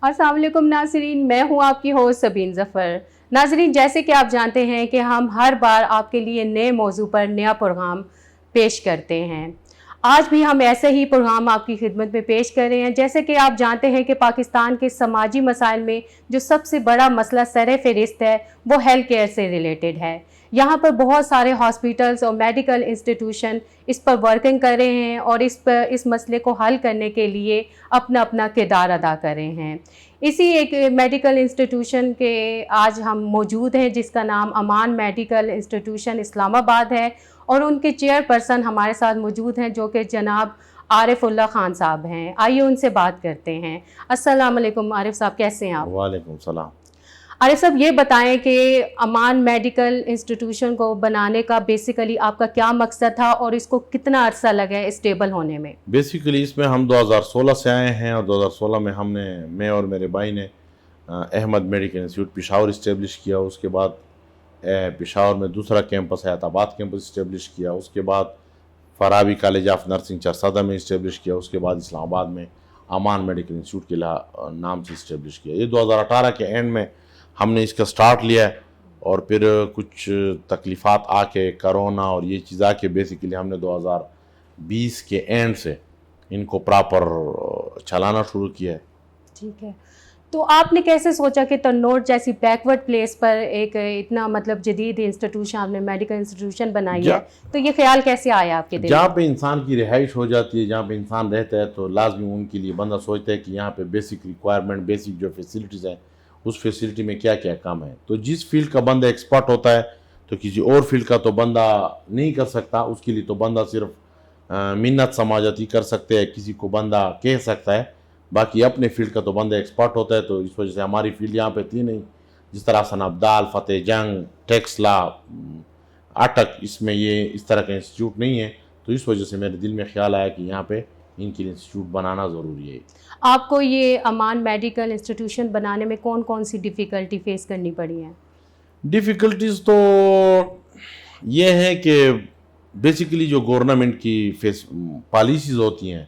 السلام علیکم ناظرین، میں ہوں آپ کی ہوسٹ سبین ظفر۔ ناظرین، جیسے کہ آپ جانتے ہیں کہ ہم ہر بار آپ کے لیے نئے موضوع پر نیا پروگرام پیش کرتے ہیں۔ آج بھی ہم ایسے ہی پروگرام آپ کی خدمت میں پیش کر رہے ہیں۔ جیسے کہ آپ جانتے ہیں کہ پاکستان کے سماجی مسائل میں جو سب سے بڑا مسئلہ سر فہرست ہے وہ ہیلتھ کیئر سے ریلیٹڈ ہے۔ یہاں پر بہت سارے ہاسپیٹلز اور میڈیکل انسٹیٹیوشن اس پر ورکنگ کر رہے ہیں اور اس مسئلے کو حل کرنے کے لیے اپنا اپنا کردار ادا کر رہے ہیں۔ اسی ایک میڈیکل انسٹیٹیوشن کے آج ہم موجود ہیں جس کا نام امان میڈیکل انسٹیٹیوشن اسلام آباد ہے، اور ان کے چیئر پرسن ہمارے ساتھ موجود ہیں جو کہ جناب عارف اللہ خان صاحب ہیں۔ آئیے ان سے بات کرتے ہیں۔ السلام علیکم عارف صاحب، کیسے ہیں آپ؟ وعلیکم السلام۔ عارف صاحب، یہ بتائیں کہ امان میڈیکل انسٹیٹیوشن کو بنانے کا بیسیکلی آپ کا کیا مقصد تھا اور اس کو کتنا عرصہ لگا ہے اسٹیبل ہونے میں؟ بیسیکلی اس میں ہم 2016 سے آئے ہیں، اور 2016 میں میں اور میرے بھائی نے Ahmad medical institute Peshawar establish کیا۔ اس کے بعد پشاور میں دوسرا کیمپس حیات آباد کیمپس اسٹیبلش کیا۔ اس کے بعد فارابی کالج آف نرسنگ چرسادہ میں اسٹیبلش کیا۔ اس کے بعد اسلام آباد میں امان میڈیکل انسٹیٹیوٹ کے نام سے اسٹیبلش کیا۔ یہ 2018 کے اینڈ میں ہم نے اس کا سٹارٹ لیا ہے، اور پھر کچھ تکلیفات آ کے کرونا اور یہ چیز آ کے بیسیکلی ہم نے 2020 کے اینڈ سے ان کو پراپر چلانا شروع کیا ہے۔ ٹھیک ہے، تو آپ نے کیسے سوچا کہ تنور جیسی بیکورڈ پلیس پر ایک اتنا جدید انسٹیٹیوشن آپ نے میڈیکل انسٹیٹیوشن بنائی ہے، تو یہ خیال کیسے آیا آپ کے دل میں؟ جہاں پہ انسان کی رہائش ہو جاتی ہے، جہاں پہ انسان رہتا ہے، تو لازمی ان کے لیے بندہ سوچتا ہے کہ یہاں پہ بیسک ریکوائرمنٹ، بیسک جو فیسلٹیز ہیں اس فیسلٹی میں کیا کیا کام ہے۔ تو جس فیلڈ کا بندہ ایکسپرٹ ہوتا ہے تو کسی اور فیلڈ کا تو بندہ نہیں کر سکتا، اس کے لیے تو بندہ صرف منت سماجاتی کر سکتے ہیں، کسی کو بندہ کہہ سکتا ہے، باقی اپنے فیلڈ کا تو بندہ ایکسپرٹ ہوتا ہے۔ تو اس وجہ سے ہماری فیلڈ یہاں پہ تھی نہیں، جس طرح حسن عبدال، فتح جنگ، ٹیکس لا، اٹک، اس میں یہ اس طرح کا انسٹیٹیوٹ نہیں ہے، تو اس وجہ سے میرے دل میں خیال آیا کہ یہاں پہ ان کے لیے انسٹیٹیوٹ بنانا ضروری ہے۔ آپ کو یہ امان میڈیکل انسٹیٹیوشن بنانے میں کون کون سی ڈیفیکلٹی فیس کرنی پڑی ہیں؟ ڈیفیکلٹیز تو یہ ہے کہ بیسیکلی جو گورنمنٹ کی پالیسیز ہوتی ہیں،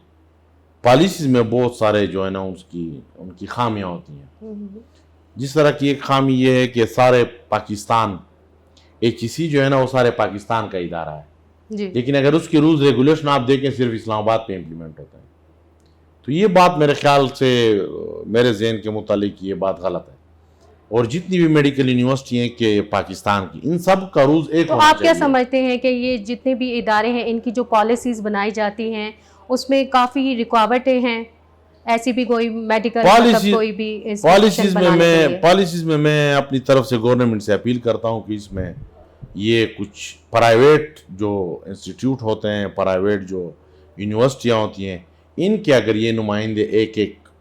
پالیسیز میں بہت سارے جو ہے نا ان کی خامیاں ہوتی ہیں۔ جس طرح کی ایک خامی یہ ہے کہ سارے پاکستان HEC جو ہے نا وہ سارے پاکستان کا ادارہ ہے، جی، لیکن اگر اس کی رولز ریگولیشن آپ دیکھیں صرف اسلام آباد پہ امپلیمنٹ ہوتا ہے، تو یہ بات میرے خیال سے میرے ذہن کے متعلق یہ بات غلط ہے۔ اور جتنی بھی میڈیکل یونیورسٹی ہیں کہ پاکستان کی، ان سب کا رولز ایک تو ہونا آپ کیا چاہیے۔ سمجھتے ہیں کہ یہ جتنے بھی ادارے ہیں ان کی جو پالیسیز بنائی جاتی ہیں اس میں کافی رکاوٹیں ہیں؟ ایسی بھی کوئی میڈیکل کوئی بھی پالیسیز میں میں اپنی طرف سے گورنمنٹ سے اپیل کرتا ہوں کہ اس میں یہ کچھ پرائیویٹ جو انسٹیٹیوٹ ہوتے ہیں، پرائیویٹ جو یونیورسٹیاں ہوتی ہیں، ان کے اگر یہ نمائندے ایک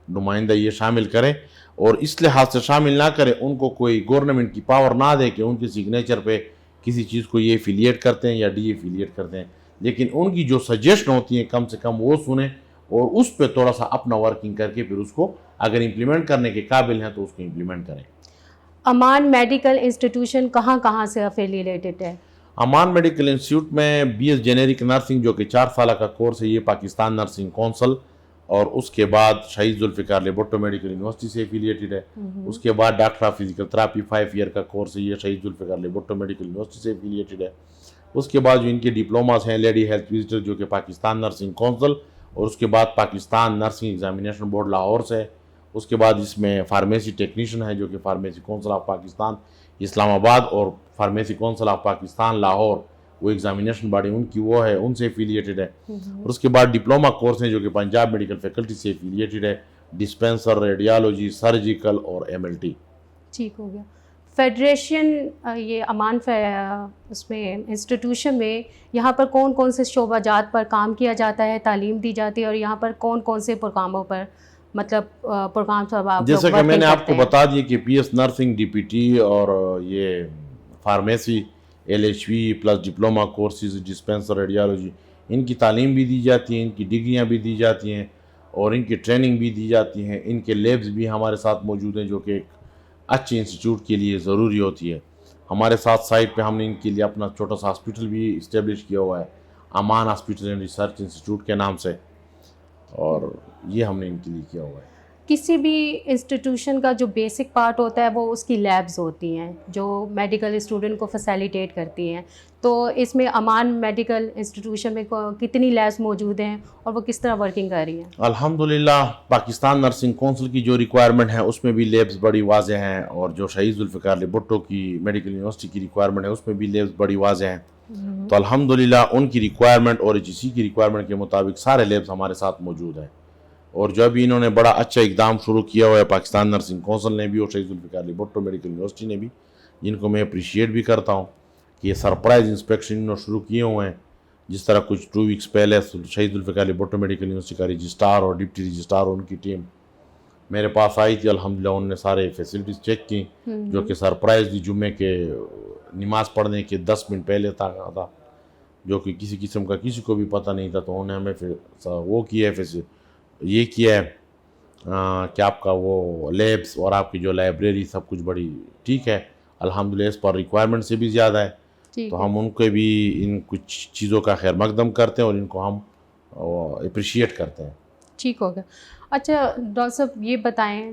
نمائندہ یہ شامل کریں، اور اس لحاظ سے شامل نہ کریں، ان کو کوئی گورنمنٹ کی پاور نہ دے کہ ان کے سگنیچر پہ کسی چیز کو یہ ایفیلیٹ کرتے ہیں یا ڈی ایفیلیٹ کرتے ہیں، لیکن ان کی جو سجیشن ہوتی ہیں کم سے کم وہ سنیں، اور اس پہ تھوڑا سا اپنا ورکنگ کر کے پھر اس کو اگر امپلیمنٹ کرنے کے قابل ہیں تو اس کو امپلیمنٹ کریں۔ امان میڈیکل انسٹیٹیوشن کہاں سے افیلیٹڈ ہے؟ امان میڈیکل انسٹیٹیوٹ میں BS جنیرک نرسنگ جو کہ 4 سالہ کا کورس ہے، یہ پاکستان نرسنگ کونسل، اور اس کے بعد شہید ذوالفقار علی بھٹو میڈیکل یونیورسٹی سے ایفیلیٹڈ ہے۔ اس کے بعد doctor of physical therapy 5 year کا کورس ہے، یہ شہید ذوالفقار علی بھٹو میڈیکل یونیورسٹی سے ایفیلیٹڈ ہے۔ اس کے بعد جو ان کے ڈپلوماز ہیں، لیڈی ہیلتھ وزٹر جو کہ پاکستان نرسنگ کونسل، اور اس کے بعد Pakistan nursing examination board Lahore سے۔ اس کے بعد اس میں فارمیسی ٹیکنیشین ہے جو کہ فارمیسی کونسل آف پاکستان اسلام آباد، اور pharmacy council of Pakistan Lahore, وہ ایگزامینیشن باڈی ان کی وہ ہے، ان سے ایفیلیٹڈ ہے۔ اور اس کے بعد ڈپلوما کورس ہیں جو کہ پنجاب میڈیکل فیکلٹی سے ایفیلیٹڈ ہے، ڈسپینسر، ریڈیالوجی، سرجیکل اور MLT۔ ٹھیک ہو گیا۔ فیڈریشن یہ امان اس میں انسٹیٹیوشن میں یہاں پر کون سے شعبہ جات پر کام کیا جاتا ہے، تعلیم دی جاتی ہے، اور یہاں پر کون سے پروگراموں پر پروگرام سب آپ جیسا کہ میں نے آپ کو بتا دیا کہ PS نرسنگ، DPT، اور یہ pharmacy LHV plus diploma courses, dispenser, radiology, ان کی تعلیم بھی دی جاتی ہے، ان کی ڈگریاں بھی دی جاتی ہیں، اور ان کی ٹریننگ بھی دی جاتی ہیں۔ ان کے لیبز بھی ہمارے ساتھ موجود ہیں جو کہ ایک اچھے انسٹیٹیوٹ کے لیے ضروری ہوتی ہے۔ ہمارے ساتھ سائٹ پہ ہم نے ان کے لیے اپنا چھوٹا سا ہاسپٹل بھی اسٹیبلش کیا ہوا ہے، امان ہاسپٹل اینڈ ریسرچ انسٹیٹیوٹ کے نام سے، اور یہ ہم نے ان کے لیے کیا ہوا ہے۔ کسی بھی انسٹیٹیوشن کا جو بیسک پارٹ ہوتا ہے وہ اس کی لیبز ہوتی ہیں جو میڈیکل اسٹوڈنٹ کو فیسیلیٹیٹ کرتی ہیں. تو اس میں امان میڈیکل انسٹیٹیوشن میں کتنی لیبز موجود ہیں اور وہ کس طرح ورکنگ کر رہی ہیں؟ الحمدللہ پاکستان نرسنگ کونسل کی جو ریکوائرمنٹ ہے اس میں بھی لیبز بڑی واضح ہیں, اور جو شہید ذوالفقار علی بھٹو کی میڈیکل یونیورسٹی کی ریکوائرمنٹ ہے اس میں بھی لیبز بڑی واضح ہیں. تو الحمدللہ ان کی ریکوائرمنٹ اور HEC کی ریکوائرمنٹ کے مطابق سارے لیبز ہمارے ساتھ موجود ہیں. اور جو ابھی انہوں نے بڑا اچھا اقدام شروع کیا ہوا ہے پاکستان نرسنگ کونسل نے بھی اور شہید ذوالفقار علی بھٹو میڈیکل یونیورسٹی نے بھی, جن کو میں اپریشیٹ بھی کرتا ہوں کہ یہ سرپرائز انسپیکشن انہوں نے شروع کیے ہوئے ہیں. جس طرح کچھ 2 ویکس پہلے شہید ذوالفقار علی بھٹو میڈیکل یونیورسٹی کا رجسٹرار اور ڈپٹی رجسٹرار اور ان کی ٹیم میرے پاس آئی تھی. الحمدللہ انہوں نے سارے فیسلٹیز چیک کی, جو کہ سرپرائز دی جمعے کے نماز پڑھنے کے 10 منٹ پہلے تھا, جو کہ کسی قسم کا کسی کو بھی پتہ نہیں تھا. تو انہوں نے ہمیں پھر وہ کیا ہے, پھر یہ کیا ہے کہ آپ کا وہ لیبس اور آپ کی جو لائبریری سب کچھ بڑی ٹھیک ہے الحمدللہ, اس پر ریکوائرمنٹ سے بھی زیادہ ہے. تو ہم ان کو بھی ان کچھ چیزوں کا خیر مقدم کرتے ہیں اور ان کو ہم اپریشیٹ کرتے ہیں. ٹھیک ہوگا. اچھا ڈاکٹر صاحب یہ بتائیں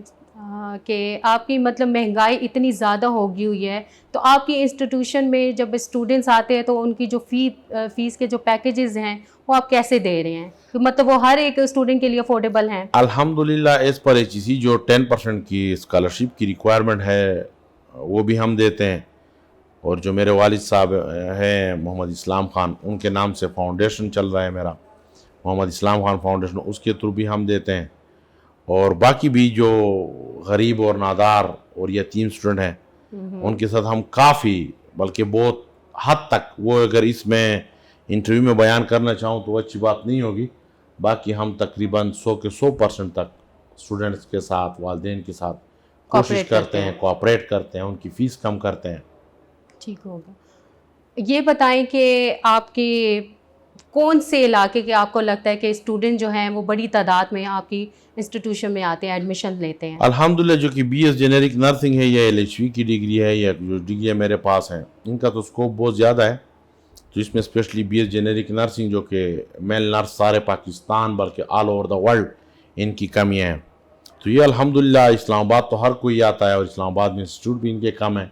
کہ آپ کی مطلب مہنگائی اتنی زیادہ ہوگی ہوئی ہے, تو آپ کی انسٹیٹیوشن میں جب اسٹوڈنٹس آتے ہیں تو ان کی جو فیس کے جو پیکیجز ہیں وہ آپ کیسے دے رہے ہیں, مطلب وہ ہر ایک اسٹوڈنٹ کے لیے افورڈیبل ہیں؟ الحمدللہ اس پر HEC جو 10% کی اسکالرشپ کی ریکوائرمنٹ ہے وہ بھی ہم دیتے ہیں. اور جو میرے والد صاحب ہیں محمد اسلام خان, ان کے نام سے فاؤنڈیشن چل رہا ہے میرا محمد اسلام خان فاؤنڈیشن, اس کے تھرو بھی ہم دیتے ہیں. اور باقی بھی جو غریب اور نادار اور یتیم اسٹوڈنٹ ہیں ان کے ساتھ ہم کافی بلکہ بہت حد تک, وہ اگر اس میں انٹرویو میں بیان کرنا چاہوں تو وہ اچھی بات نہیں ہوگی, باقی ہم تقریباً 100% تک اسٹوڈنٹس کے ساتھ والدین کے ساتھ کوشش کرتے ہیں, کوآپریٹ کرتے ہیں, ان کی فیس کم کرتے ہیں. ٹھیک ہوگا. یہ بتائیں کہ آپ کے کون سے علاقے کے آپ کو لگتا ہے کہ اسٹوڈنٹ جو ہیں وہ بڑی تعداد میں آپ کی انسٹیٹیوشن میں آتے ہیں, ایڈمیشن لیتے ہیں؟ الحمدللہ جو کہ BS جنیرک نرسنگ ہے یا LHV کی ڈگری ہے یا جو ڈگری میرے پاس ہیں, ان کا تو اسکوپ بہت زیادہ ہے. تو اس میں اسپیشلی BS جنیرک نرسنگ جو کہ میل نرس سارے پاکستان بلکہ all over the world in کی کمیاں ہیں. تو یہ الحمدللہ اسلام آباد تو ہر کوئی آتا ہے, اور اسلام آباد میں انسٹیٹیوٹ بھی ان کے کم ہیں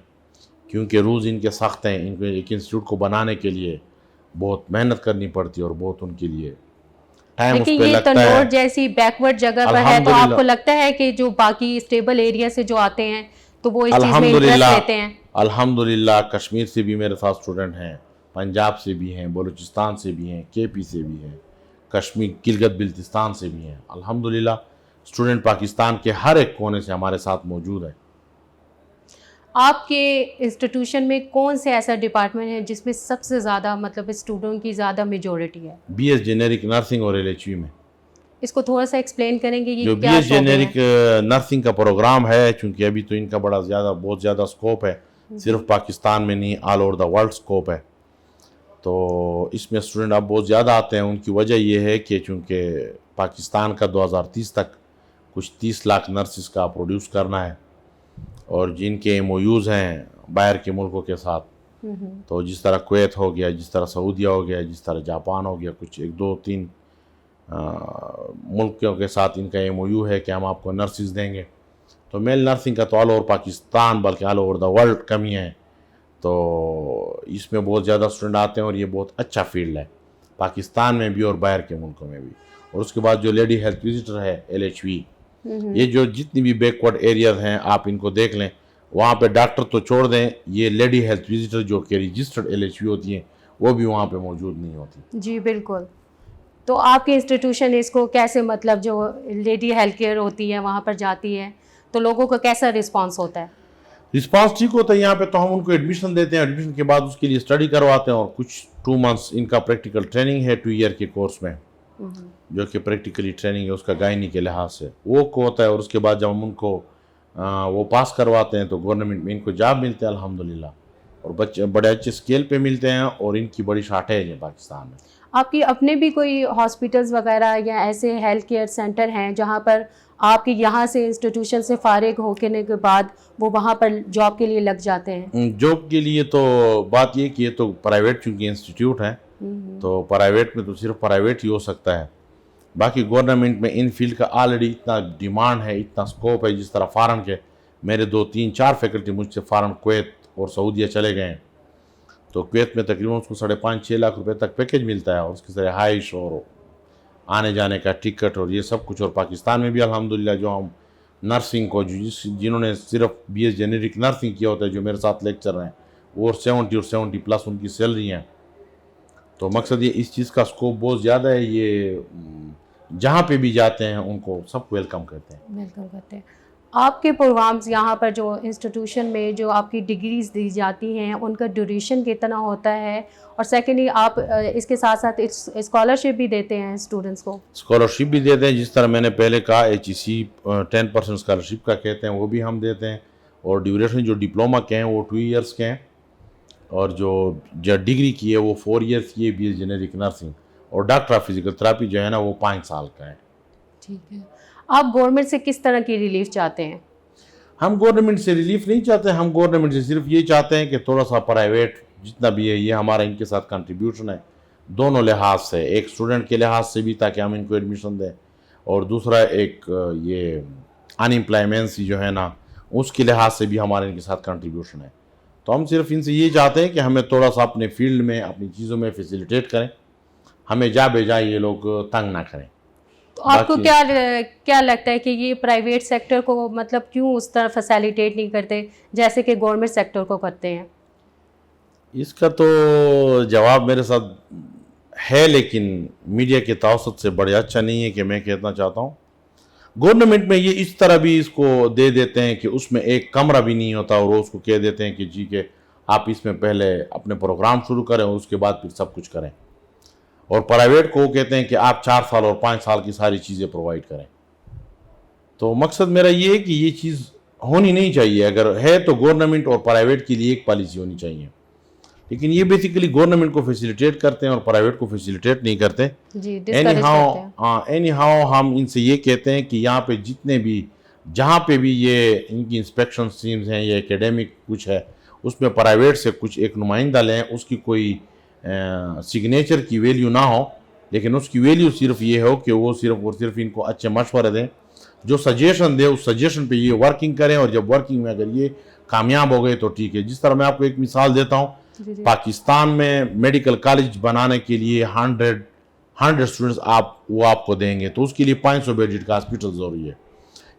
کیونکہ رولز ان کے سخت ہیں. ان کو ایک انسٹیٹیوٹ کو بنانے کے لیے بہت محنت کرنی پڑتی ہے اور بہت ان کے لیے ٹائم اس پہ لگتا ہے. لیکن یہ تنور جیسی بیکورڈ جگہ پر ہے, تو آپ کو لگتا ہے کہ جو باقی اسٹیبل ایریا سے جو آتے ہیں تو وہ اس چیز میں انٹرسٹ لیتے ہیں؟ الحمدللہ کشمیر سے بھی میرے ساتھ اسٹوڈنٹ ہیں, پنجاب سے بھی ہیں, بلوچستان سے بھی ہیں, KP سے بھی ہیں, کشمیر گلگت بلتستان سے بھی ہیں. الحمدللہ اسٹوڈنٹ پاکستان کے ہر ایک کونے سے ہمارے ساتھ موجود ہیں. آپ کے انسٹیٹیوشن میں کون سے ایسا ڈپارٹمنٹ ہے جس میں سب سے زیادہ مطلب اسٹوڈنٹ کی زیادہ میجورٹی ہے؟ BS جنیرک نرسنگ اور LHV میں. اس کو تھوڑا سا ایکسپلین کریں گے جو یہ کیا BS جنیرک نرسنگ کا پروگرام ہے, چونکہ ابھی تو ان کا بہت زیادہ اسکوپ ہے, صرف پاکستان میں نہیں all over the world scope ہے. تو اس میں اسٹوڈنٹ اب بہت زیادہ آتے ہیں. ان کی وجہ یہ ہے کہ چونکہ پاکستان کا 2030 تک کچھ 30 لاکھ نرسز کا پروڈیوس کرنا ہے, اور جن کے MOUs ہیں باہر کے ملکوں کے ساتھ, تو جس طرح کویت ہو گیا, جس طرح سعودیہ ہو گیا, جس طرح جاپان ہو گیا, کچھ 1 2 3 ملکوں کے ساتھ ان کا MOU ہے کہ ہم آپ کو نرسز دیں گے. تو میل نرسنگ کا تو آل اوور پاکستان بلکہ آل اوور دا ورلڈ کمی ہے. تو اس میں بہت زیادہ اسٹوڈنٹ آتے ہیں اور یہ بہت اچھا فیلڈ ہے پاکستان میں بھی اور باہر کے ملکوں میں بھی. اور اس کے بعد جو لیڈی ہیلتھ وزٹر ہے LHV, یہ جو جتنی بھی بیکورڈ ایریاز ہیں آپ ان کو دیکھ لیں, وہاں پہ ڈاکٹر تو چھوڑ دیں, یہ لیڈی ہیلتھ وزٹر جو کہ رجسٹرڈ LHV ہوتی ہیں وہ بھی وہاں پہ موجود نہیں ہوتی. جی بالکل. تو آپ کی انسٹیٹیوشن اس کو کیسے مطلب جو لیڈی ہیلتھ کیئر ہوتی ہے وہاں پر جاتی ہے تو لوگوں کا کیسا رسپانس ہوتا ہے؟ رسپانس ٹھیک ہوتا ہے. یہاں پہ تو ہم ان کو ایڈمیشن دیتے ہیں, ایڈمیشن کے بعد اس کے لیے اسٹڈی کرواتے ہیں, اور کچھ 2 months ان کا پریکٹیکل ٹریننگ ہے 2 year کے کورس میں, جو کہ پریکٹیکلی ٹریننگ ہے اس کا گائنی کے لحاظ سے وہ کو ہوتا ہے. اور اس کے بعد جب ہم ان کو وہ پاس کرواتے ہیں تو گورنمنٹ میں ان کو جاب ملتے ہیں الحمدللہ, اور بچے بڑے اچھے اسکیل پہ ملتے ہیں, اور ان کی بڑی شارٹیج ہے پاکستان میں. آپ کی اپنے بھی کوئی ہاسپٹلز وغیرہ یا ایسے ہیلتھ کیئر سینٹر ہیں جہاں پر آپ کی یہاں سے انسٹیٹیوشن سے فارغ ہونے کے بعد وہ وہاں پر جاب کے لیے لگ جاتے ہیں؟ جاب کے لیے تو بات یہ کہ یہ تو پرائیویٹ چونکہ انسٹیٹیوٹ ہے, تو پرائیویٹ میں تو صرف پرائیویٹ ہی ہو سکتا ہے. باقی گورنمنٹ میں ان فیلڈ کا آلریڈی اتنا ڈیمانڈ ہے, اتنا سکوپ ہے. جس طرح فارن کے میرے 2 3 4 فیکلٹی مجھ سے فارن کویت اور سعودیہ چلے گئے ہیں, تو کویت میں تقریباً اس کو 5.5 6 لاکھ روپے تک پیکیج ملتا ہے, اور اس کی رہائش اور آنے جانے کا ٹکٹ اور یہ سب کچھ. اور پاکستان میں بھی الحمدللہ جو ہم نرسنگ کو جنہوں نے صرف بی ایس جنیرک نرسنگ کیا ہوتا ہے, جو میرے ساتھ لیکچر ہیں, وہ 70 اور 70+ ان کی سیلری ہیں. تو مقصد یہ اس چیز کا سکوپ بہت زیادہ ہے. یہ جہاں پہ بھی جاتے ہیں ان کو سب ویلکم کرتے ہیں. ویلکم کرتے ہیں. آپ کے پروگرامز یہاں پر جو انسٹیٹیوشن میں جو آپ کی ڈگریز دی جاتی ہیں ان کا ڈیوریشن کتنا ہوتا ہے, اور سیکنڈلی آپ اس کے ساتھ ساتھ اسکالرشپ بھی دیتے ہیں اسٹوڈنٹس کو؟ اسکالرشپ بھی دیتے ہیں, جس طرح میں نے پہلے کہا HEC 10% اسکالرشپ کا کہتے ہیں, وہ بھی ہم دیتے ہیں. اور ڈیوریشن جو ڈپلوما کے ہیں وہ 2 ایئرس کے ہیں, اور جو ڈگری کی ہے وہ 4 ایئرس کی ہے بی ایس جنیرک نرسنگ. اور ڈاکٹر آف فزیکل تھراپی جو ہے نا وہ 5 سال کا ہے. ٹھیک ہے. آپ گورنمنٹ سے کس طرح کی ریلیف چاہتے ہیں؟ ہم گورنمنٹ سے ریلیف نہیں چاہتے, ہم گورنمنٹ سے صرف یہ چاہتے ہیں کہ تھوڑا سا پرائیویٹ جتنا بھی ہے یہ ہمارا ان کے ساتھ کنٹریبیوشن ہے دونوں لحاظ سے. ایک اسٹوڈنٹ کے لحاظ سے بھی تاکہ ہم ان کو ایڈمیشن دیں, اور دوسرا ایک یہ انمپلائمنسی جو ہے نا اس کے لحاظ سے بھی ہمارے ان کے ساتھ کنٹریبیوشن ہے. تو ہم صرف ان سے یہ چاہتے ہیں کہ ہمیں تھوڑا سا اپنے فیلڈ میں اپنی چیزوں میں فیسیلیٹیٹ کریں, ہمیں جا بے جا یہ لوگ تنگ نہ کریں. تو آپ کو کیا لگتا ہے کہ یہ پرائیویٹ سیکٹر کو مطلب کیوں اس طرح فیسیلیٹیٹ نہیں کرتے جیسے کہ گورنمنٹ سیکٹر کو کرتے ہیں؟ اس کا تو جواب میرے ساتھ ہے, لیکن میڈیا کے توسط سے بڑے اچھا نہیں ہے کہ میں کہنا چاہتا ہوں. گورنمنٹ میں یہ اس طرح بھی اس کو دے دیتے ہیں کہ اس میں ایک کمرہ بھی نہیں ہوتا, اور وہ اس کو کہہ دیتے ہیں کہ جی کہ آپ اس میں پہلے اپنے پروگرام شروع کریں اور اس کے بعد پھر سب کچھ کریں. اور پرائیویٹ کو وہ کہتے ہیں کہ آپ 4 سال اور 5 سال کی ساری چیزیں پرووائڈ کریں. تو مقصد میرا یہ ہے کہ یہ چیز ہونی نہیں چاہیے. اگر ہے تو گورنمنٹ اور پرائیویٹ کے لیے ایک پالیسی ہونی چاہیے, لیکن یہ بیسیکلی گورنمنٹ کو فیسیلیٹیٹ کرتے ہیں اور پرائیویٹ کو فیسیلیٹیٹ نہیں کرتے. اینی ہاؤ ہم ان سے یہ کہتے ہیں کہ یہاں پہ جتنے بھی جہاں پہ بھی یہ ان کی انسپیکشن ٹیمز ہیں یا ایکیڈیمک کچھ ہے, اس میں پرائیویٹ سے کچھ ایک نمائندہ لیں. اس کی کوئی سگنیچر کی ویلیو نہ ہو, لیکن اس کی ویلیو صرف یہ ہو کہ وہ صرف اور صرف ان کو اچھے مشورے دیں, جو سجیشن دے اس سجیشن پہ یہ ورکنگ کریں, اور جب ورکنگ میں اگر یہ کامیاب ہو گئے تو ٹھیک ہے. جس طرح میں آپ کو ایک مثال دیتا ہوں, پاکستان میں میڈیکل کالج بنانے کے لیے 100 اسٹوڈنٹس آپ کو دیں گے, تو اس کے لیے 500 بیڈ کا ہاسپٹل ضروری ہے.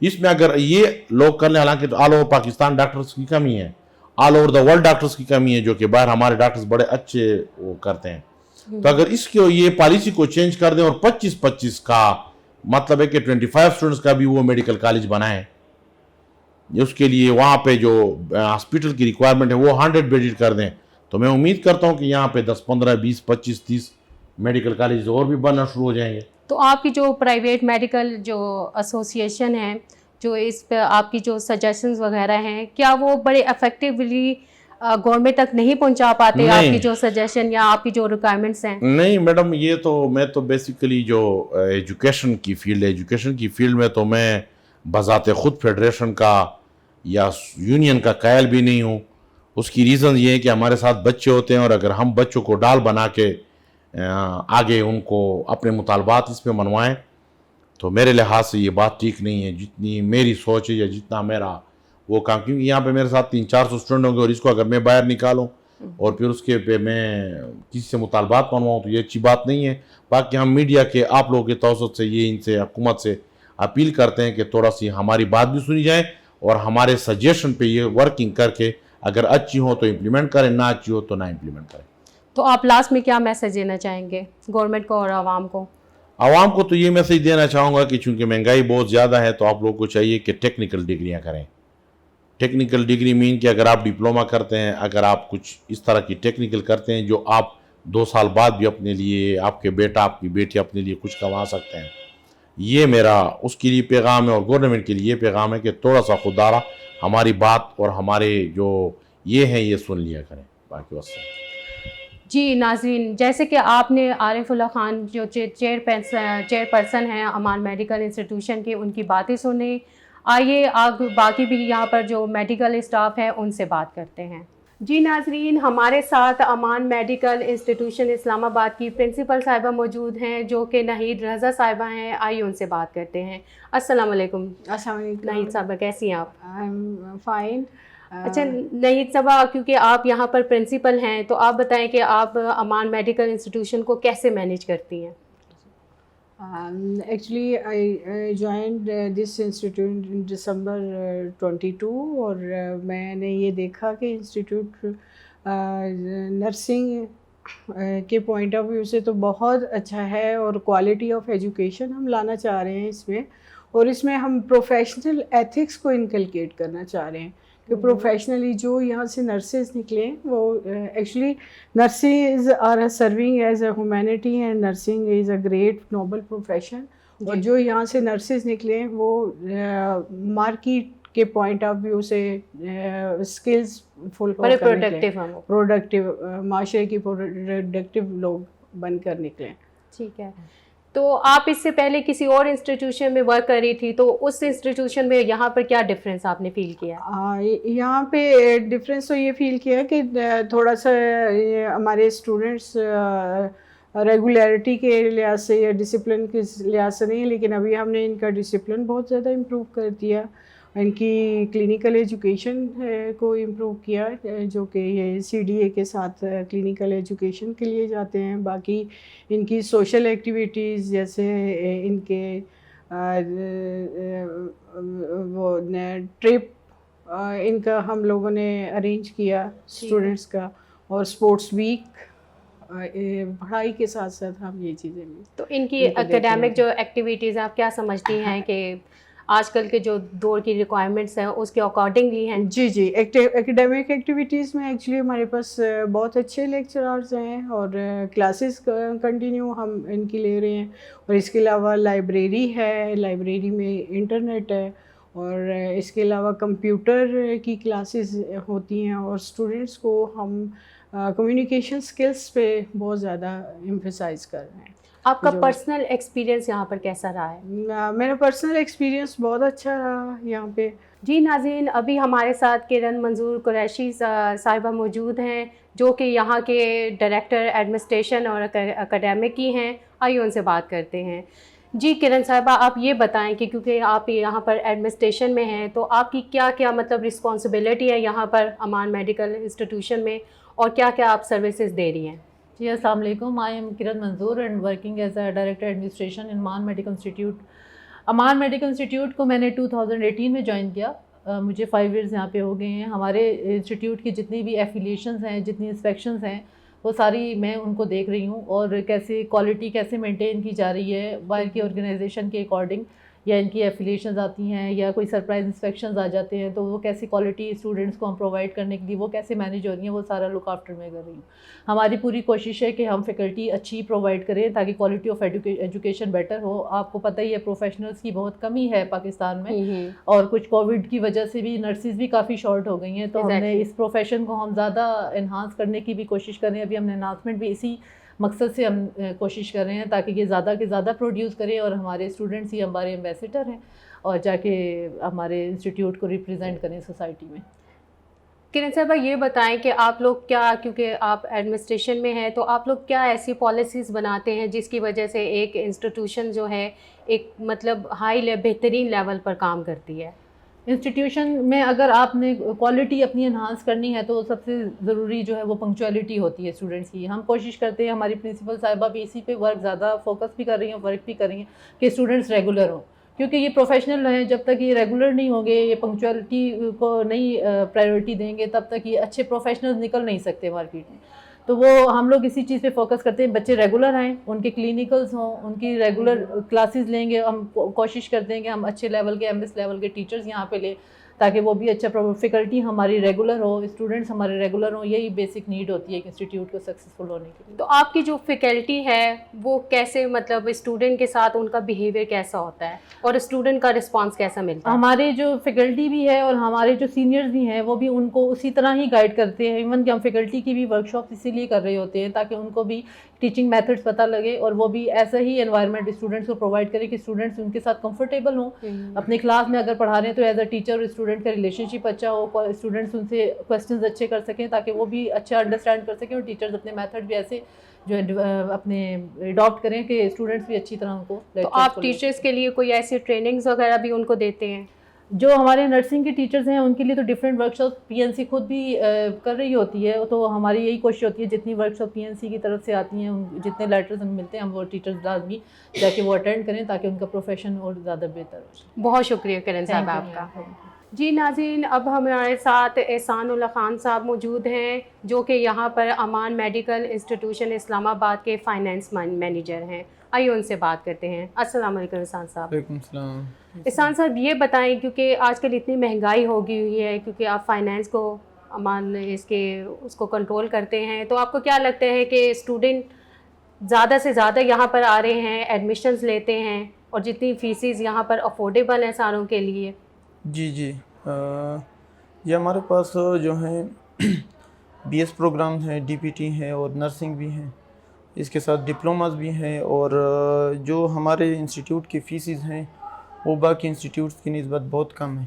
اس میں اگر یہ لوگ کر لیں, حالانکہ آل اوور پاکستان ڈاکٹرز کی کمی ہے, all over the world doctors کی کمی ہے, جو کہ باہر ہمارے ڈاکٹرز بڑے اچھے وہ کرتے ہیں. تو اگر اس کو یہ پالیسی کو چینج کر دیں اور 25-25 کا مطلب ہے کہ 25 اسٹوڈنٹس کا بھی وہ میڈیکل کالج بنائیں, اس کے لیے وہاں پہ جو ہاسپٹل کی ریکوائرمنٹ ہے وہ 100 بیڈ کر دیں, تو میں امید کرتا ہوں کہ یہاں پہ 10 15 20 25 30 میڈیکل کالج اور بھی بننا شروع ہو جائیں گے. تو آپ کی جو پرائیویٹ میڈیکل جو ایسوسیشن ہے, جو اس پہ آپ کی جو سجیشنز وغیرہ ہیں, کیا وہ بڑے افیکٹولی گورنمنٹ تک نہیں پہنچا پاتے آپ کی جو سجیشن یا آپ کی جو ریکوائرمنٹس ہیں؟ نہیں میڈم, یہ تو میں تو بیسیکلی جو ایجوکیشن کی فیلڈ میں تو میں بذات خود فیڈریشن کا یا یونین کا قائل بھی نہیں ہوں. اس کی ریزن یہ ہے کہ ہمارے ساتھ بچے ہوتے ہیں, اور اگر ہم بچوں کو ڈال بنا کے آگے ان کو اپنے مطالبات اس پہ منوائیں تو میرے لحاظ سے یہ بات ٹھیک نہیں ہے. جتنی میری سوچ ہے یا جتنا میرا وہ کام, کیونکہ یہاں پہ میرے ساتھ 300-400 اسٹوڈنٹ ہوں گے, اور اس کو اگر میں باہر نکالوں اور پھر اس کے پہ میں کسی سے مطالبات منواؤں تو یہ اچھی بات نہیں ہے. باقی ہم میڈیا کے آپ لوگوں کے توسط سے یہ ان سے حکومت سے اپیل کرتے ہیں کہ تھوڑا سی ہماری بات بھی سنی جائے, اور ہمارے سجیشن پہ یہ ورکنگ کر کے اگر اچھی ہو تو امپلیمنٹ کریں, نہ اچھی ہو تو نہ امپلیمنٹ کریں. تو آپ لاسٹ میں کیا میسج دینا چاہیں گے گورنمنٹ کو اور عوام کو؟ عوام کو تو یہ میسج دینا چاہوں گا کہ چونکہ مہنگائی بہت زیادہ ہے, تو آپ لوگوں کو چاہیے کہ ٹیکنیکل ڈگریاں کریں. ٹیکنیکل ڈگری مین کہ اگر آپ ڈپلوما کرتے ہیں, اگر آپ کچھ اس طرح کی ٹیکنیکل کرتے ہیں جو آپ 2 سال بعد بھی اپنے لیے, آپ کے بیٹا آپ کی بیٹی اپنے لیے کچھ کما سکتے ہیں. یہ میرا اس کے لیے پیغام ہے, اور گورنمنٹ کے لیے یہ پیغام ہے کہ تھوڑا سا خوددارا ہماری بات اور ہمارے جو یہ ہیں یہ سن لیا کریں. باقی واسطے جی ناظرین, جیسے کہ آپ نے عارف اللہ خان جو چیئر پرسن ہیں امان میڈیکل انسٹیٹیوشن کے, ان کی باتیں سنیں. آئیے باقی بھی یہاں پر جو میڈیکل اسٹاف ہے ان سے بات کرتے ہیں. جی ناظرین، ہمارے ساتھ امان میڈیکل انسٹیٹیوشن اسلام آباد کی پرنسپل صاحبہ موجود ہیں جو کہ نہید رضا صاحبہ ہیں. آئیے ان سے بات کرتے ہیں. السلام علیکم. السلام علیکم. نہید صاحبہ کیسی ہیں آپ؟ I'm fine. اچھا نہید صاحبہ، کیونکہ آپ یہاں پر پرنسپل ہیں تو آپ بتائیں کہ آپ امان میڈیکل انسٹیٹیوشن کو کیسے مینیج کرتی ہیں؟ Actually I joined this institute in December 22 اور میں نے یہ دیکھا کہ انسٹیٹیوٹ نرسنگ کے پوائنٹ آف ویو سے تو بہت اچھا ہے اور کوالٹی آف ایجوکیشن ہم لانا چاہ رہے ہیں اس میں، اور اس میں ہم پروفیشنل ایتھکس کو انکلکیٹ کرنا چاہ رہے ہیں کہ پروفیشنلی جو یہاں سے نرسز نکلیں وہ actually nurses are serving as a humanity and nursing is a great noble profession, اور جو یہاں سے نرسز نکلیں وہ مارکیٹ کے پوائنٹ آف ویو سے اسکلز فل پروڈکٹیو معاشرے کی پروڈکٹیو لوگ بن کر نکلیں. ٹھیک ہے. تو آپ اس سے پہلے کسی اور انسٹیٹیوشن میں ورک کر رہی تھی، تو اس انسٹیٹیوشن میں یہاں پر کیا ڈفرینس آپ نے فیل کیا؟ یہاں پہ ڈفرینس تو یہ فیل کیا کہ تھوڑا سا ہمارے اسٹوڈنٹس ریگولیرٹی کے لحاظ سے یا ڈسپلن کے لحاظ سے نہیں، لیکن ابھی ہم نے ان کا ڈسپلن بہت زیادہ امپروو کر دیا، ان کی کلینکل ایجوکیشن کو امپروو کیا، جو کہ یہ CDA کے ساتھ کلینکل ایجوکیشن کے لیے جاتے ہیں. باقی ان کی سوشل ایکٹیویٹیز جیسے ان کے وہ ٹرپ ان کا ہم لوگوں نے ارینج کیا اسٹوڈنٹس کا، اور اسپورٹس ویک، پڑھائی کے ساتھ ساتھ ہم یہ چیزیں بھی. تو ان کی اکیڈیمک جو ایکٹیویٹیز آپ کیا سمجھتی ہیں کہ آج کل کے جو دور کی ریکوائرمنٹس ہیں اس کے اکارڈنگلی ہیں؟ جی ایکیڈیمک ایکٹیویٹیز میں ایکچولی ہمارے پاس بہت اچھے لیکچرارز ہیں، اور کلاسز کنٹینیو ہم ان کی لے رہے ہیں، اور اس کے علاوہ لائبریری ہے، لائبریری میں انٹرنیٹ ہے، اور اس کے علاوہ کمپیوٹر کی کلاسز ہوتی ہیں، اور اسٹوڈنٹس کو ہم کمیونیکیشن سکلز پہ بہت زیادہ ایمفیسائز کر رہے ہیں. آپ کا پرسنل ایکسپیرینس یہاں پر کیسا رہا ہے؟ میرا پرسنل ایکسپیرینس بہت اچھا رہا یہاں پہ. جی ناظرین، ابھی ہمارے ساتھ کرن منظور قریشی صاحبہ موجود ہیں جو کہ یہاں کے ڈائریکٹر ایڈمنسٹریشن اور اکیڈیمک کی ہیں. آئیے ان سے بات کرتے ہیں. جی کرن صاحبہ، آپ یہ بتائیں کہ کیونکہ آپ یہاں پر ایڈمنسٹریشن میں ہیں تو آپ کی کیا کیا مطلب رسپانسبلٹی ہے یہاں پر امان میڈیکل انسٹیٹیوشن میں، اور کیا کیا آپ سروسز دے رہی ہیں؟ جی السلام علیکم. I am Kiran Manzoor and working as a director administration in Aman medical institute. Aman medical institute کو میں نے 2018 میں جوائن کیا. مجھے 5 ایئرز یہاں پہ ہو گئے ہیں. ہمارے انسٹیٹیوٹ کی جتنی بھی ایفیلیشنز ہیں، جتنی انسپیکشنز ہیں، وہ ساری میں ان کو دیکھ رہی ہوں، اور کیسے کوالٹی کیسے مینٹین کی جا رہی ہے باہر کی آرگنائزیشن کے اکارڈنگ، یا ان کی ایفیلیشنز آتی ہیں یا کوئی سرپرائز انسپیکشنز آ جاتے ہیں تو وہ کیسی کوالٹی اسٹوڈنٹس کو ہم پرووائڈ کرنے کے لیے وہ کیسے مینیج ہو رہی ہیں، وہ سارا لک آفٹر میں کر رہی ہوں. ہماری پوری کوشش ہے کہ ہم فیکلٹی اچھی پرووائڈ کریں تاکہ کوالٹی آف ایجوکیشن بیٹر ہو. آپ کو پتہ ہی ہے پروفیشنلز کی بہت کمی ہے پاکستان میں، اور کچھ کووڈ کی وجہ سے بھی نرسز بھی کافی شارٹ ہو گئی ہیں، تو ہم نے اس پروفیشن کو ہم زیادہ انہانس کرنے کی بھی کوشش کر رہے ہیں. ابھی ہم نے اناؤنسمنٹ بھی اسی مقصد سے ہم کوشش کر رہے ہیں تاکہ یہ زیادہ کے زیادہ پروڈیوس کریں، اور ہمارے اسٹوڈنٹس ہی ہمارے ایمبیسیڈر ہیں اور جا کے ہمارے انسٹیٹیوٹ کو ریپرزینٹ کریں سوسائٹی میں. کرن صاحبہ یہ بتائیں کہ آپ لوگ کیا، کیونکہ آپ ایڈمنسٹریشن میں ہیں، تو آپ لوگ کیا ایسی پالیسیز بناتے ہیں جس کی وجہ سے ایک انسٹیٹیوشن جو ہے ایک مطلب بہترین لیول پر کام کرتی ہے؟ انسٹیٹیوشن میں اگر آپ نے کوالٹی اپنی انہانس کرنی ہے تو سب سے ضروری جو ہے وہ پنکچویلٹی ہوتی ہے اسٹوڈنٹس کی. ہم کوشش کرتے ہیں، ہماری پرنسپل صاحبہ بھی اسی پہ ورک زیادہ فوکس بھی کر رہی ہیں، ورک بھی کر رہی ہیں کہ اسٹوڈنٹس ریگولر ہوں، کیونکہ یہ پروفیشنل ہیں. جب تک یہ ریگولر نہیں ہوں گے، یہ پنکچویلٹی کو نہیں پرائیورٹی دیں گے، تب تک یہ اچھے پروفیشنلز نکل نہیں سکتے مارکیٹ میں. تو وہ ہم لوگ اسی چیز پہ فوکس کرتے ہیں، بچے ریگولر آئیں، ان کے کلینکلز ہوں، ان کی ریگولر کلاسز لیں گے. ہم کوشش کرتے ہیں کہ ہم اچھے لیول کے MS لیول کے ٹیچرز یہاں پہ لیں تاکہ وہ بھی اچھا فیکلٹی ہماری ریگولر ہو، اسٹوڈنٹس ہمارے ریگولر ہوں. یہی بیسک نیڈ ہوتی ہے ایک انسٹیٹیوٹ کو سکسیزفل ہونے کے لیے. تو آپ کی جو فیکلٹی ہے وہ کیسے، مطلب اسٹوڈنٹ کے ساتھ ان کا بیہیویئر کیسا ہوتا ہے اور اسٹوڈنٹ کا رسپانس کیسا ملتا ہے؟ ہمارے جو فیکلٹی بھی ہے اور ہمارے جو سینئرز بھی ہیں وہ بھی ان کو اسی طرح ہی گائیڈ کرتے ہیں. ایون کہ ہم فیکلٹی کی بھی ورکشاپ اسی لیے کر رہے ہوتے ہیں تاکہ ان کو بھی ٹیچنگ میتھڈس پتہ لگے اور وہ بھی ایسا ہی انوائرمنٹ اسٹوڈنٹس کو پرووائڈ کرے کہ اسٹوڈنٹس ان کے ساتھ کمفرٹیبل ہوں. اپنے کلاس میں اگر پڑھا رہے ہیں تو as a teacher student student کا ریلیشن شپ اچھا ہو, اسٹوڈنٹس ان سے کویسچنز اچھے کر سکیں تاکہ وہ بھی اچھا انڈرسٹینڈ کر سکیں, اور ٹیچرز اپنے میتھڈ بھی ایسے جو ہے اپنے اڈاپٹ کریں کہ اسٹوڈنٹس بھی اچھی طرح ان کو. تو آپ ٹیچرس کے لیے کوئی ایسی ٹریننگز وغیرہ بھی ان کو دیتے ہیں؟ جو ہمارے نرسنگ کے ٹیچرز ہیں ان کے لیے تو ڈفرینٹ ورک شاپ پی این سی خود بھی کر رہی ہوتی ہے, تو ہماری یہی کوشش ہوتی ہے جتنی ورک شاپ پی این سی کی طرف سے آتی ہیں, جتنے لیٹرز ہمیں ملتے ہیں, ہم وہ ٹیچرز لازمی جا کے وہ اٹینڈ کریں تاکہ ان کا پروفیشن اور زیادہ بہتر ہو جائے. بہت شکریہ کرن صاحب آپ کا. جی ناظرین, اب ہمارے ساتھ احسان اللہ خان صاحب موجود ہیں جو کہ یہاں پر امان میڈیکل انسٹیٹیوشن اسلام آباد کے فائنینس مینیجر ہیں. آئیے ان سے بات کرتے ہیں. السلام علیکم احسان صاحب. وعلیکم السلام. احسان صاحب یہ بتائیں, کیونکہ آج کل اتنی مہنگائی ہو گئی ہوئی ہے, کیونکہ آپ فائنینس کو امان اس کو کنٹرول کرتے ہیں, تو آپ کو کیا لگتا ہے کہ اسٹوڈنٹ زیادہ سے زیادہ یہاں پر آ رہے ہیں, ایڈمیشنز لیتے ہیں, اور جتنی فیسز یہاں پر افورڈیبل ہیں ساروں کے لیے؟ جی یہ ہمارے پاس جو ہیں بی ایس پروگرام ہیں, ڈی پی ٹی ہیں اور نرسنگ بھی ہیں, اس کے ساتھ ڈپلوماز بھی ہیں, اور جو ہمارے انسٹیٹیوٹ کی فیسز ہیں وہ باقی انسٹیٹیوٹس کی نسبت بہت کم ہیں.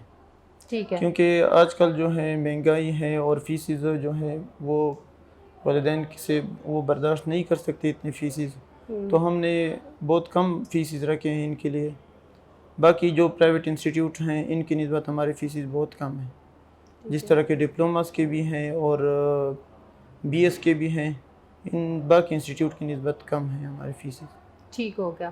ٹھیک ہے. کیونکہ آج کل جو ہے مہنگائی ہے اور فیسز جو ہیں وہ والدین سے وہ برداشت نہیں کر سکتے اتنی فیسز, تو ہم نے بہت کم فیسز رکھے ہیں ان کے لیے. باقی جو پرائیویٹ انسٹیٹیوٹ ہیں ان کی نسبت ہماری فیسز بہت کم ہیں, جس طرح کے ڈپلوماز کے بھی ہیں اور بی ایس کے بھی ہیں, ان باقی انسٹیٹیوٹ کی نسبت کم ہیں ہماری فیسز. ٹھیک ہو گیا.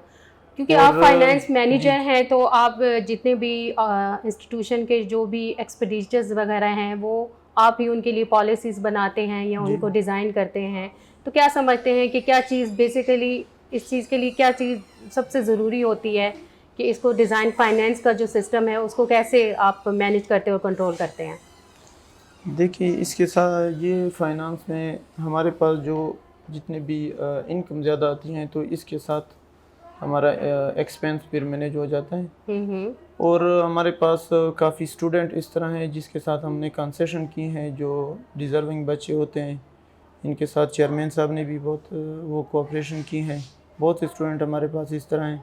کیونکہ آپ فائنینس مینیجر ہیں تو آپ جتنے بھی انسٹیٹیوشن کے جو بھی ایکسپینڈیچرز وغیرہ ہیں وہ آپ ہی ان کے لیے پالیسیز بناتے ہیں یا ان کو ڈیزائن کرتے ہیں. تو کیا سمجھتے ہیں کہ کیا چیز بیسیکلی اس چیز کے لیے کیا چیز سب سے ضروری ہوتی ہے کہ اس کو ڈیزائن فائنینس کا جو سسٹم ہے اس کو کیسے آپ مینیج کرتے اور کنٹرول کرتے ہیں؟ دیکھیے اس کے ساتھ یہ فائنانس میں ہمارے پاس جو جتنے بھی انکم زیادہ آتی ہیں تو اس کے ساتھ ہمارا ایکسپینس پھر مینیج ہو جاتا ہے. اور ہمارے پاس کافی اسٹوڈنٹ اس طرح ہیں جس کے ساتھ ہم نے کنسیشن کی ہیں, جو ڈیزرونگ بچے ہوتے ہیں ان کے ساتھ چیئرمین صاحب نے بھی بہت وہ کوآپریشن کی ہیں. بہت اسٹوڈنٹ ہمارے پاس اس طرح ہیں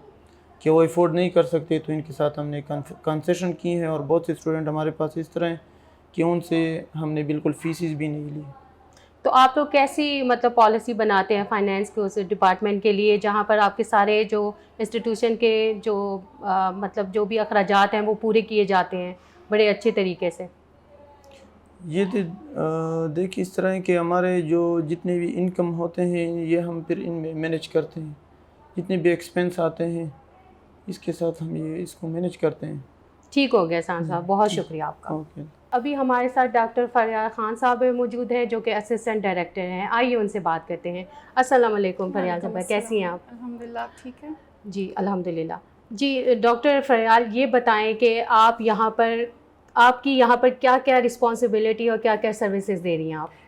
کہ وہ افورڈ نہیں کر سکتے تو ان کے ساتھ ہم نے کنسیشن کی ہیں, اور بہت سے اسٹوڈنٹ ہمارے پاس اس طرح ہیں کہ ان سے ہم نے بالکل فیسز بھی نہیں لی. تو آپ لوگ کیسی مطلب پالیسی بناتے ہیں فائنینس کے اس ڈپارٹمنٹ کے لیے جہاں پر آپ کے سارے جو انسٹیٹیوشن کے جو مطلب جو بھی اخراجات ہیں وہ پورے کیے جاتے ہیں بڑے اچھے طریقے سے؟ یہ دیکھیے اس طرح ہے کہ ہمارے جو جتنے بھی انکم ہوتے ہیں یہ ہم پھر ان میں مینیج کرتے ہیں, جتنے بھی ایکسپینس آتے ہیں اس کے ساتھ ہم یہ اس کو مینیج کرتے ہیں. ٹھیک ہو گیا احسان صاحب, بہت شکریہ آپ کا. اوکے. ابھی ہمارے ساتھ ڈاکٹر فریال خان صاحب موجود ہیں جو کہ اسسٹنٹ ڈائریکٹر ہیں. آئیے ان سے بات کرتے ہیں. السلام علیکم فریال صاحبہ, کیسی ہیں آپ؟ الحمدللہ, آپ ٹھیک ہیں؟ جی الحمدللہ. جی ڈاکٹر فریال, یہ بتائیں کہ آپ یہاں پر آپ کی یہاں پر کیا کیا رسپانسبلٹی اور کیا کیا سروسز دے رہی ہیں آپ؟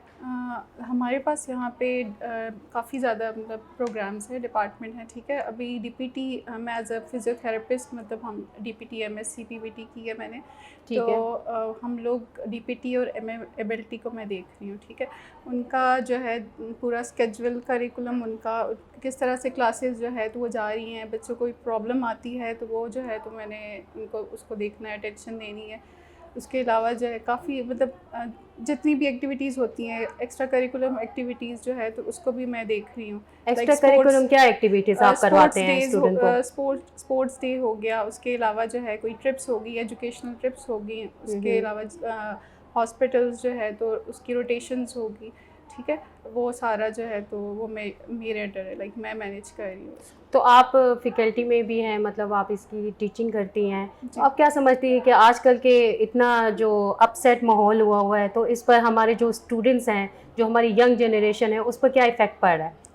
ہمارے پاس یہاں پہ کافی زیادہ مطلب پروگرامس ہیں, ڈپارٹمنٹ ہیں, ٹھیک ہے. ابھی ڈی پی ٹی میں ایز اے فزیو تھراپسٹ مطلب ہم D P T M S C P V T کی ہے میں نے, تو ہم لوگ ڈی پی ٹی اور ایم ایبلٹی کو میں دیکھ رہی ہوں, ٹھیک ہے. ان کا جو ہے پورا اسکیجول کریکولم, ان کا کس طرح سے کلاسز جو ہے تو وہ جا رہی ہیں, بچوں کو کوئی پرابلم آتی ہے تو وہ جو ہے تو میں نے ان کو اس کو دیکھنا ہے, اٹینشن دینی ہے. اس کے علاوہ جو ہے کافی مطلب جتنی بھی ایکٹیویٹیز ہوتی ہیں ایکسٹرا کریکولم ایکٹیویٹیز جو ہے تو اس کو بھی میں دیکھ رہی ہوں. ایکسٹرا کریکولم کیا ایکٹیویٹیز آپ کرواتے ہیں اسٹوڈنٹ کو؟ اسپورٹس ڈے ہو گیا, اس کے علاوہ جو ہے کوئی ٹرپس ہوگی, ایجوکیشنل ٹرپس ہوگی, اس کے علاوہ ہاسپٹلس جو ہے تو اس کی روٹیشنز ہوگی, ٹھیک ہے. وہ سارا جو ہے تو وہ میرے انڈر ہے, لائک میں مینیج کر رہی ہوں. تو آپ فیکلٹی میں بھی ہیں, مطلب آپ اس کی ٹیچنگ کرتی ہیں, تو آپ کیا سمجھتی ہیں کہ آج کل کے اتنا جو اپ سیٹ ماحول ہوا ہے تو اس پر ہمارے جو اسٹوڈنٹس ہیں, جو ہماری ینگ جنریشن ہے, اس پر کیا افیکٹ پڑ رہا ہے؟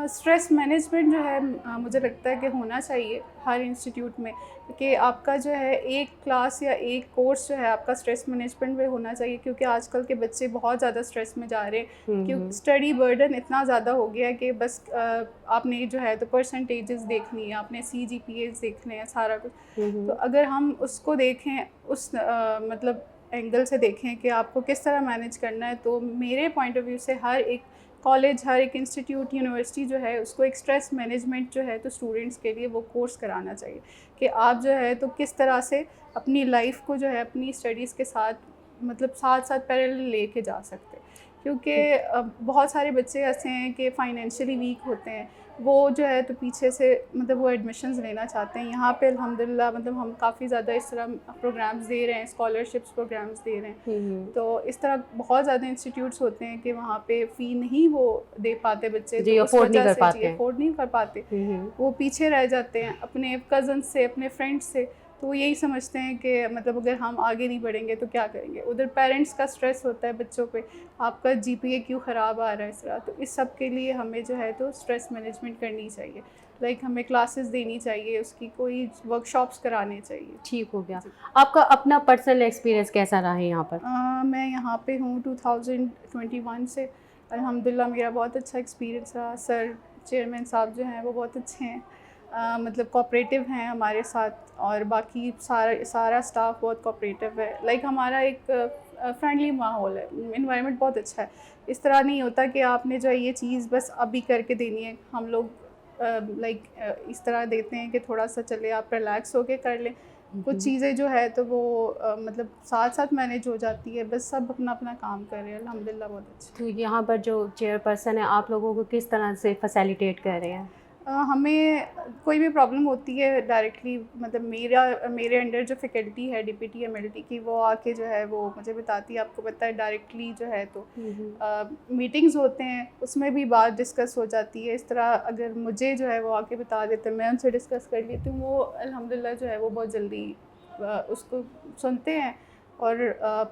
اسٹریس مینجمنٹ جو ہے مجھے لگتا ہے کہ ہونا چاہیے ہر انسٹیٹیوٹ میں, کہ آپ کا جو ہے ایک کلاس یا ایک کورس جو ہے آپ کا اسٹریس مینجمنٹ میں ہونا چاہیے, کیونکہ آج کل کے بچے بہت زیادہ اسٹریس میں جا رہے ہیں, کیونکہ اسٹڈی برڈن اتنا زیادہ ہو گیا ہے کہ بس آپ نے جو ہے تو پرسنٹیجز دیکھنی ہے, آپ نے سی جی پی ایز دیکھنے ہیں, سارا کچھ. تو اگر ہم اس کو دیکھیں اس مطلب اینگل سے دیکھیں کہ آپ کو کس طرح مینیج کرنا ہے, تو میرے پوائنٹ آف ویو سے ہر ایک کالج ہر ایک انسٹیٹیوٹ یونیورسٹی جو ہے اس کو ایک اسٹریس مینجمنٹ جو ہے تو اسٹوڈنٹس کے لیے وہ کورس کرانا چاہیے کہ آپ جو ہے تو کس طرح سے اپنی لائف کو جو ہے اپنی اسٹڈیز کے ساتھ مطلب ساتھ ساتھ پیرل لے کے جا سکتے. کیونکہ بہت سارے بچے ایسے ہیں کہ فائنینشلی ویک ہوتے ہیں, وہ جو ہے تو پیچھے سے مطلب وہ ایڈمیشنز لینا چاہتے ہیں. یہاں پہ الحمدللہ مطلب ہم کافی زیادہ اس طرح پروگرامز دے رہے ہیں, اسکالرشپس پروگرامز دے رہے ہیں. تو اس طرح بہت زیادہ انسٹیٹیوٹس ہوتے ہیں کہ وہاں پہ فی نہیں وہ دے پاتے بچے, جی افورڈ نہیں کر پاتے, وہ پیچھے رہ جاتے ہیں اپنے کزنس سے, اپنے فرینڈس سے. تو وہ یہی سمجھتے ہیں کہ مطلب اگر ہم آگے نہیں بڑھیں گے تو کیا کریں گے. ادھر پیرنٹس کا اسٹریس ہوتا ہے بچوں پہ, آپ کا جی پی اے کیوں خراب آ رہا ہے اس طرح. تو اس سب کے لیے ہمیں جو ہے تو اسٹریس مینجمنٹ کرنی چاہیے, لائک ہمیں کلاسز دینی چاہیے, اس کی کوئی ورک شاپس کرانے چاہیے. ٹھیک ہو گیا. آپ کا اپنا پرسنل ایکسپیرینس کیسا رہا ہے یہاں پر؟ میں یہاں پہ ہوں 2021 سے. الحمدللہ میرا بہت اچھا ایکسپیرینس رہا. سر چیئرمین صاحب جو ہیں وہ بہت اچھے ہیں, مطلب کوآپریٹیو ہیں ہمارے ساتھ, اور باقی سارا اسٹاف بہت کوآپریٹیو ہے. لائک ہمارا ایک فرینڈلی ماحول ہے, انوائرمنٹ بہت اچھا ہے. اس طرح نہیں ہوتا کہ آپ نے جو ہے یہ چیز بس ابھی کر کے دینی ہے. ہم لوگ لائک اس طرح دیتے ہیں کہ تھوڑا سا چلے آپ ریلیکس ہو کے کر لیں. کچھ چیزیں جو ہے تو وہ مطلب ساتھ ساتھ مینیج ہو جاتی ہے, بس سب اپنا اپنا کام کر رہے ہیں الحمدللہ بہت اچھا. تو یہاں پر جو چیئر پرسن ہے آپ لوگوں کو کس طرح سے فیسیلیٹیٹ کر رہے ہیں؟ ہمیں کوئی بھی پرابلم ہوتی ہے ڈائریکٹلی مطلب میرے انڈر جو فیکلٹی ہے D P T M L T کی, وہ آ کے جو ہے وہ مجھے بتاتی ہے. آپ کو پتہ ہے ڈائریکٹلی جو ہے تو میٹنگز ہوتے ہیں, اس میں بھی بات ڈسکس ہو جاتی ہے. اس طرح اگر مجھے جو ہے وہ آ کے بتا دیتے ہیں, میں ان سے ڈسکس کر لیتی ہوں. وہ الحمدللہ جو ہے وہ بہت جلدی اس کو سنتے ہیں اور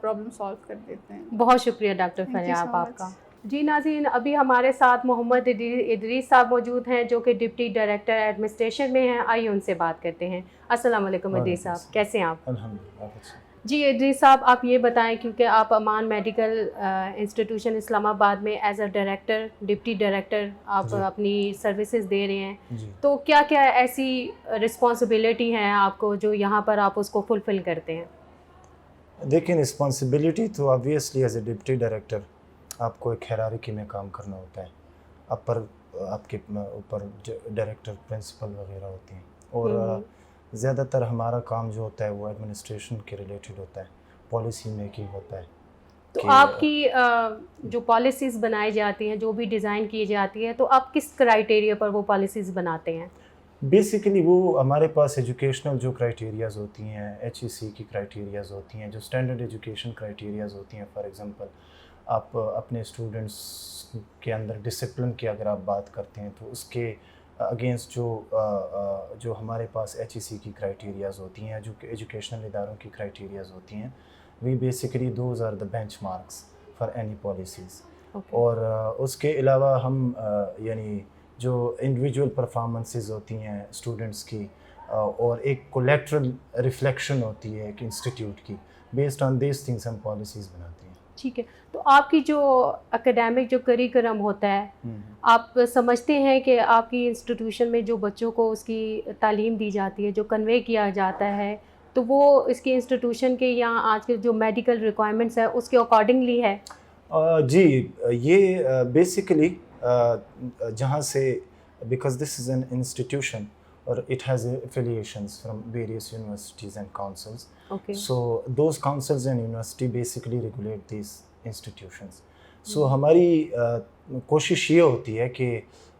پرابلم سالو کر دیتے ہیں. بہت شکریہ ڈاکٹر فریاب آپ کا. جی ناظرین, ابھی ہمارے ساتھ محمد ادریس صاحب موجود ہیں جو کہ ڈپٹی ڈائریکٹر ایڈمنسٹریشن میں ہیں. آئیے ان سے بات کرتے ہیں. السلام علیکم ادریس صاحب, کیسے ہیں آپ؟ الحمدللہ. جی ادریس صاحب, آپ یہ بتائیں کیونکہ آپ امان میڈیکل انسٹیٹیوشن اسلام آباد میں as a director, deputy director آپ اپنی سروسز دے رہے ہیں, تو کیا کیا ایسی رسپانسبلٹی ہیں آپ کو جو یہاں پر آپ اس کو فلفل کرتے ہیں؟ دیکھیں, رسپانسبلٹی تو obviously as a deputy director آپ کو ایک ہیرارکی میں کام کرنا ہوتا ہے. آپ کے اوپر ڈائریکٹر, پرنسپل وغیرہ ہوتے ہیں, اور زیادہ تر ہمارا کام جو ہوتا ہے وہ ایڈمنسٹریشن کے ریلیٹڈ ہوتا ہے, پالیسی میکنگ ہوتا ہے. تو آپ کی جو پالیسیز بنائی جاتی ہیں, جو بھی ڈیزائن کی جاتی ہے, تو آپ کس کرائیٹیریا پر وہ پالیسیز بناتے ہیں؟ بیسیکلی وہ ہمارے پاس ایجوکیشنل جو کرائیٹیریاز ہوتی ہیں, ایچ ای سی کی کرائیٹیریاز ہوتی ہیں, جو اسٹینڈرڈ ایجوکیشن کرائیٹیریاز ہوتی ہیں. فار ایگزامپل آپ اپنے اسٹوڈنٹس کے اندر ڈسپلن کی اگر آپ بات کرتے ہیں تو اس کے اگینسٹ جو ہمارے پاس ایچ ای سی کی کرائیٹیریاز ہوتی ہیں, جو کہ ایجوکیشنل اداروں کی کرائیٹیریاز ہوتی ہیں, we basically those are the benchmarks for any policies. اور اس کے علاوہ ہم یعنی جو انڈیویجول پرفارمنسز ہوتی ہیں اسٹوڈنٹس کی, اور ایک کولیٹرل ریفلیکشن ہوتی ہے ایک انسٹیٹیوٹ کی, بیسڈ آن دیز تھنگس ہم پالیسیز بناتے ہیں. ٹھیک ہے. تو آپ کی جو اکیڈیمک جو کریکولم ہوتا ہے, آپ سمجھتے ہیں کہ آپ کی انسٹیٹیوشن میں جو بچوں کو اس کی تعلیم دی جاتی ہے, جو کنوے کیا جاتا ہے, تو وہ اس کی انسٹیٹیوشن کے یا آج کے جو میڈیکل ریکوائرمنٹس ہے اس کے اکارڈنگلی ہے؟ جی, یہ بیسیکلی جہاں سے, because this is an institution اور it has affiliations from various universities and councils. Okay. So those councils and university basically regulate these institutions. So ہماری کوشش یہ ہوتی ہے کہ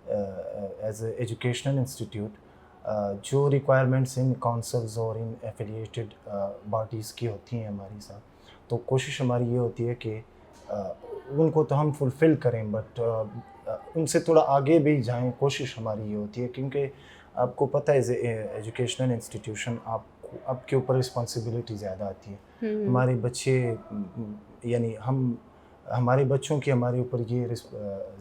ایز اے ایجوکیشنل انسٹیٹیوٹ جو ریکوائرمنٹس ان کاؤنسلز اور ان ایفیلیٹڈ باڈیز کی ہوتی ہیں ہماری ساتھ, تو کوشش ہماری یہ ہوتی ہے کہ ان کو تو ہم فلفل کریں, بٹ ان سے تھوڑا آگے بھی جائیں. کوشش ہماری یہ ہوتی ہے کیونکہ آپ کو پتہ ہے ایجوکیشنل انسٹیٹیوشن آپ کے اوپر رسپانسبلٹی زیادہ آتی ہے. ہمارے بچے یعنی ہمارے بچوں کی ہمارے اوپر یہ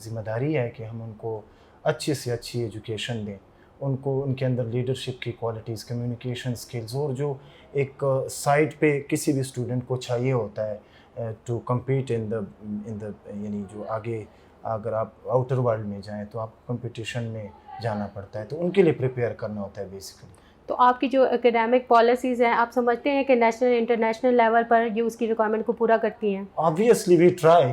ذمہ داری ہے کہ ہم ان کو اچھی سے اچھی ایجوکیشن دیں, ان کو ان کے اندر لیڈرشپ کی کوالٹیز, کمیونیکیشن اسکلز, اور جو ایک سائٹ پہ کسی بھی اسٹوڈنٹ کو چاہیے ہوتا ہے ٹو کمپیٹ ان دا یعنی جو آگے اگر آپ آؤٹر ورلڈ میں جائیں تو آپ کمپٹیشن میں جانا پڑتا ہے, تو ان کے لیے پریپیئر کرنا ہوتا ہے بیسیکلی. تو آپ کی جو اکیڈیمک پالیسیز ہیں, آپ سمجھتے ہیں کہ نیشنل انٹرنیشنل لیول پر یہ اس کی ریکوائرمنٹ کو پورا کرتی ہیں؟ Obviously we try,